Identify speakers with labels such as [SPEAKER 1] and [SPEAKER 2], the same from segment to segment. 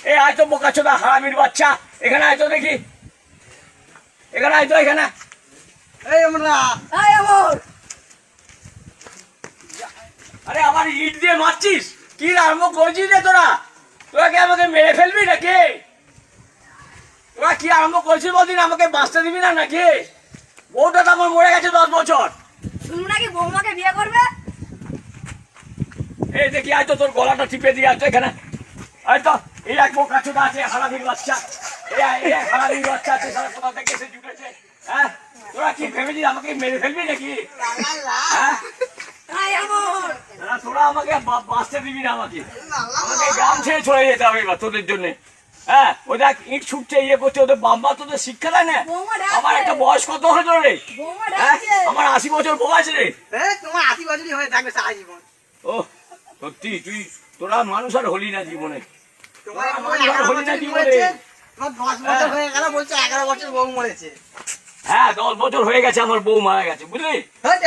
[SPEAKER 1] এই আয় তো বোকাচোদা হারামির বাচ্চা, এখানে আয় তো দেখি, এখানে আয় তো, এখানে। আরে আমার ইট দিয়ে মারছিস, কি আরম্ভ করছিস রে তোরা? তোরা কি আমাকে মেরে ফেলবি নাকি? তোরা কি আরম্ভ করছিস বলদিন, আমাকে বাঁচতে দিবি না নাকি? বউটা তো আমার মরে গেছে 10 বছর।
[SPEAKER 2] তুমি নাকি বৌমাকে বিয়ে করবে?
[SPEAKER 1] এই দেখি আয় তো, তোর গলাটা টিপে দিয়ে আয় তো এখানে, আয় তো। এই এক বোকাচোদা আছে হারামির বাচ্চা, এই এক হারামির বাচ্চা আছে, সারা কোথা থেকে এসে জুটেছে। হ্যাঁ, তোরা কি ভেবেছিস আমাকে মেরে ফেলবি নাকি? হ্যাঁ, তোরা আমাকে বাঁচতে দিবি না, আমাকে গ্রাম ছেড়ে চলে যেতে হবে এবার তোদের জন্য। হ্যাঁ, ওই দেখ ইট ছুটছে, ইয়ে করছে, ওদের বাম্বা তোদের শিক্ষা দেয় না। আমার একটা বয়স কত হয়েছে রে? হ্যাঁ, আমার 80 বছর বয়স রে।
[SPEAKER 3] তোমার 80 বছরই হয়ে থাকবে সারা জীবন।
[SPEAKER 1] ও সত্যি, তোরা মানুষ আর হলি না জীবনে।
[SPEAKER 3] তোমার
[SPEAKER 1] মানুষ আর হলি না জীবনে।
[SPEAKER 3] 10 বছর হয়ে গেল, বলছে 11 বছর বউ মরেছে।
[SPEAKER 1] হ্যাঁ, 10 বছর হয়ে গেছে আমার বউ মারা গেছে, বুঝলি?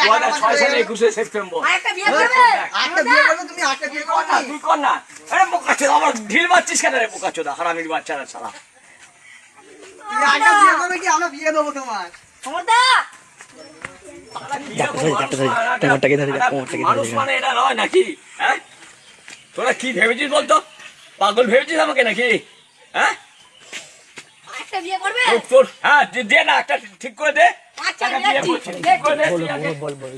[SPEAKER 1] 2006 সালে 21 সেপ্টেম্বর।
[SPEAKER 2] আরেকটা বিয়ে করবে?
[SPEAKER 3] আরেকটা বিয়ে করবে তুমি? আরেকটা বিয়ে
[SPEAKER 1] কর
[SPEAKER 3] করবে?
[SPEAKER 1] না, তুই কর না। আরে বোকাচোদা, আমার ঢিল মারছিস কেন রে বোকাচোদা হারামির বাচ্চারা শালা?
[SPEAKER 3] তুমি আরেকটা বিয়ে করবে কি? আমরা বিয়ে দেবো তোমার।
[SPEAKER 2] ক্ষমতা
[SPEAKER 1] মানুষ মানে এটা নয় নাকি? হ্যাঁ, তোরা কি ভেবেছিস বলতো? পাগল ভেবেছিস আমাকে নাকি? হ্যাঁ,
[SPEAKER 2] আরেকটা বিয়ে করবে?
[SPEAKER 1] তোর হ্যাঁ দে না, একটা ঠিক করে দে।
[SPEAKER 2] আচ্ছা,
[SPEAKER 1] টাকা বিয়ে করছি, ঠিক করে দে, তুই আগে।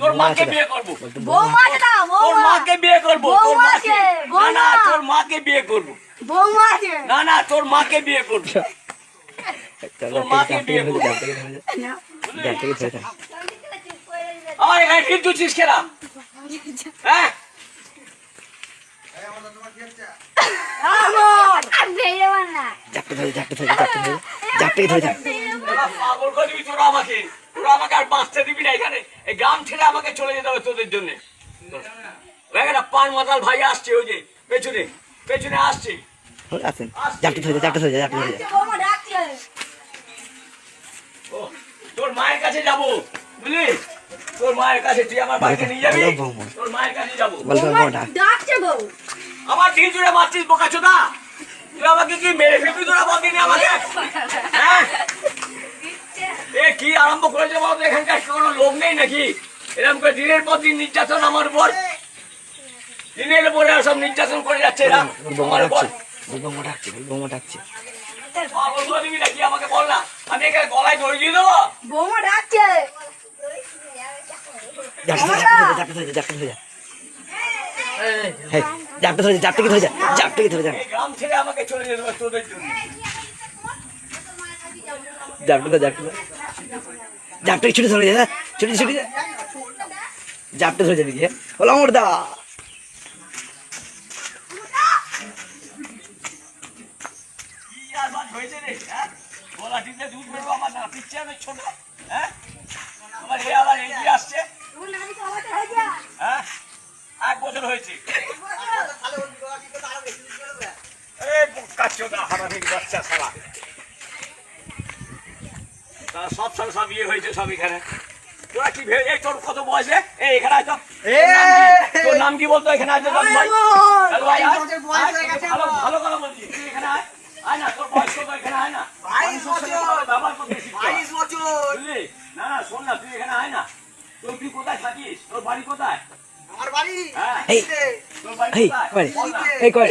[SPEAKER 1] তোর মাকে বিয়ে করবো,
[SPEAKER 2] বৌমা আছে না?
[SPEAKER 1] তোর মাকে বিয়ে করবো, তোর
[SPEAKER 2] বৌমা
[SPEAKER 1] মাকে।
[SPEAKER 2] আছে,
[SPEAKER 1] না না,
[SPEAKER 2] বৌমা।
[SPEAKER 1] তোর মাকে বিয়ে করবো।
[SPEAKER 2] বৌমা আছে।
[SPEAKER 1] না না, তোর মাকে বিয়ে করবো, তোর মাকে বিয়ে করবো। আমার এখানে ঠিক তুলছিস কেনা? হ্যাঁ, পাগল করবি তোরা আমাকে, তোরা আমাকে আর বাঁচতে দিবি না এখানে। এই গ্রাম ছেড়ে আমাকে চলে যেতে হবে তোদের জন্য। একটা পান মাতাল ভাই আসছে, ওই যে পেছনে পেছনে আসছে।
[SPEAKER 2] বৌমা ডাকছে।
[SPEAKER 1] ও, তোর মায়ের কাছে যাবো, বুঝলি? তোর মায়ের কাছে, তুই আমার বাইকে নিয়ে যাবি, তোর মায়ের কাছে যাবো।
[SPEAKER 2] বৌমা ডাকছে বউ।
[SPEAKER 1] আমার ঢিল জুড়ে মারছিস বোকাচোদা, তুই আমাকে কি মেরে ফেলবি তোরা বলদিনি আমাকে? হ্যাঁ, এ কি আরম্ভ করেছে বলতো? এখানকার কোনো লোক নেই নাকি? এরকম করে দিনের পর দিন নির্যাতন আমার উপর, দিনের উপরে সব নির্যাতন করে যাচ্ছে এরা আমার উপর। পাগল করে দিবি নাকি আমাকে? বল না, আমি এখানে গলায় দড়ি দিয়ে দেবো?
[SPEAKER 2] বৌমা ডাকছে।
[SPEAKER 1] এই গ্রাম ছেড়ে আমাকে চলে যেতে হবে তোদের জন্য। কি আর বাদ হয়েছে রে? হ্যাঁ, গলা টিপে দুধ বেরো আমার না, পিচ্ছে আমি ছোট। হ্যাঁ, আমার এ আবার এগিয়ে আসছে। হ্যাঁ, 1 বছর হয়েছে। এই বোকাচোদা হারামির বাচ্চা শালা, তারা সব সাল সব ইয়ে হয়েছে সব এখানে। তোরা কি ভেবে, এই তোর কত বয়স রে? এই এখানে আয় তো। তোর নাম কি বলতো? এখানে আয় তো, ভাই ভাই, ভালো ভালো কথা বলছি, তুই এখানে আয়। আয় না, তোর বয়স কত? এখানে আয় না,
[SPEAKER 3] 22 বছর।
[SPEAKER 1] ব্যবহার করতে শিখতে হবে।
[SPEAKER 3] 22 বছর।
[SPEAKER 1] বুঝলি? না না, শোন না, তুই এখানে আয় না। তুই কোথায় থাকিস? তোর বাড়ি কোথায়?
[SPEAKER 3] আমার বাড়ি
[SPEAKER 1] হ্যাঁ,
[SPEAKER 3] দিল্লিতে।
[SPEAKER 1] তোর বাড়ি কোথায়? বল না।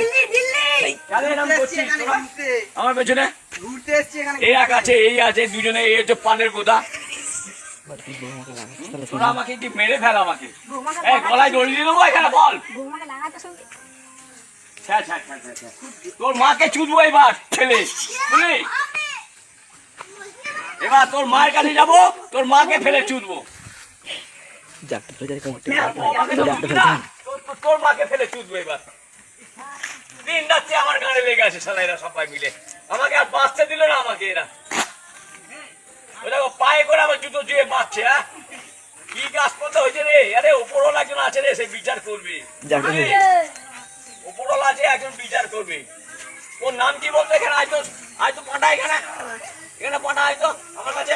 [SPEAKER 2] দিল্লি দিল্লি।
[SPEAKER 1] কেন এরকম
[SPEAKER 3] ঘুরতে এসছি
[SPEAKER 1] করছিস
[SPEAKER 3] এখানে
[SPEAKER 1] তোরা?
[SPEAKER 3] ঘুরতে।
[SPEAKER 1] আমার পেছনে
[SPEAKER 3] ঘুরতে এসছি এখানে।
[SPEAKER 1] এই এক আছে, এই আছে, দুজনে এই হচ্ছে পানের গোদা। তোরা আমাকে কি মেরে ফেল আমাকে?
[SPEAKER 2] বৌমাকে
[SPEAKER 1] এই গলায় দড়ি দিয়ে দেবো এখানে, বল।
[SPEAKER 2] বৌমাকে লাগাতে শুনছি।
[SPEAKER 1] ছ্যা, ছ্যা, ছ্যা, ছ্যা, ছ্যা। তোর মাকে চুদবো এবার ছেলে, বুঝলি? এবার তোর মায়ের কাছে যাবো, তোর মাকে ফেলে চুদবো। তোর মাকে ফেলে চুদবো এবার। দিন রাত্রি আমার গানে লেগে আছে শালা এরা সবাই মিলে, আমাকে আর বাঁচতে দিল না আমাকে এরা। ওই দেখো পায়ে করে আমার জুতো জুয়ে বাঁচছে। হ্যাঁ, কি গাছ পথে হয়েছে রে? আরে উপরওয়ালা একজন আছে রে, সে বিচার করবে। উপরওয়ালা আছে, একজন বিচার করবে। তোর নাম কি বলতো? এখানে আয় তো, আয় তো পাঠা, এখানে এখানে পাঠা, আয় তো আমার কাছে।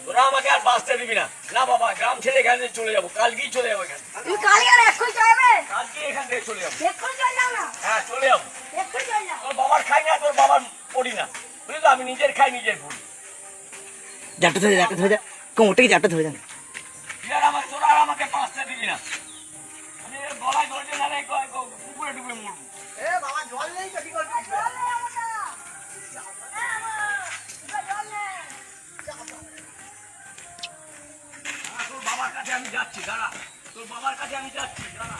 [SPEAKER 1] তোরা আমাকে আর বাঁচতে দিবি না। না বাবা, গ্রাম ছেড়ে এখান থেকে চলে যাবো, কালকেই চলে যাবো এখান থেকে।
[SPEAKER 2] তুমি কালকে আর এক্ষুনি যাবে
[SPEAKER 1] কালকে এখান থেকে চলে যাবো।
[SPEAKER 2] এক্ষুনি চলে যাও না
[SPEAKER 1] হ্যাঁ চলে যাবো।
[SPEAKER 2] এক্ষুনি চলে যাও
[SPEAKER 1] তোর বাবার খাই না, তোর বাবার পড়ি না, বুঝলি তো? আমি নিজের খাই, নিজের পড়ি।
[SPEAKER 3] জাপটা ধরে যা কোমর থেকে জাপটা ধরে যান।
[SPEAKER 1] তোরা আর আমাকে বাঁচতে দিবি না। আমি এর গলায় ধরে নালে পুকুরে ডুবে মরবো।
[SPEAKER 3] এ বাবা জল নেই তো কি করবি?
[SPEAKER 2] জল নেই আমাদের। হ্যাঁ, জল নেই।
[SPEAKER 1] তোর বাবার কাছে আমি যাচ্ছি, দাঁড়া। তোর বাবার কাছে আমি যাচ্ছি, দাঁড়া।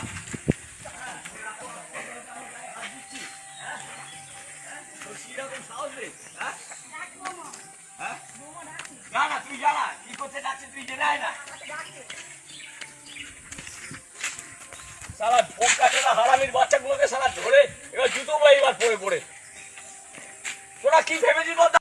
[SPEAKER 1] তোর কিরকম সাহস রে? হ্যাঁ? হ্যাঁ? না না, তুই জানা কি করতে যাচ্ছিস, তুই জেনে আয় না। সারা বোকা চোদা হারামির বাচ্চাগুলোকে সারা ধরে এবার জুতো বা এবার পড়ে পড়ে। তোরা কি ভেবেছিস বলতো?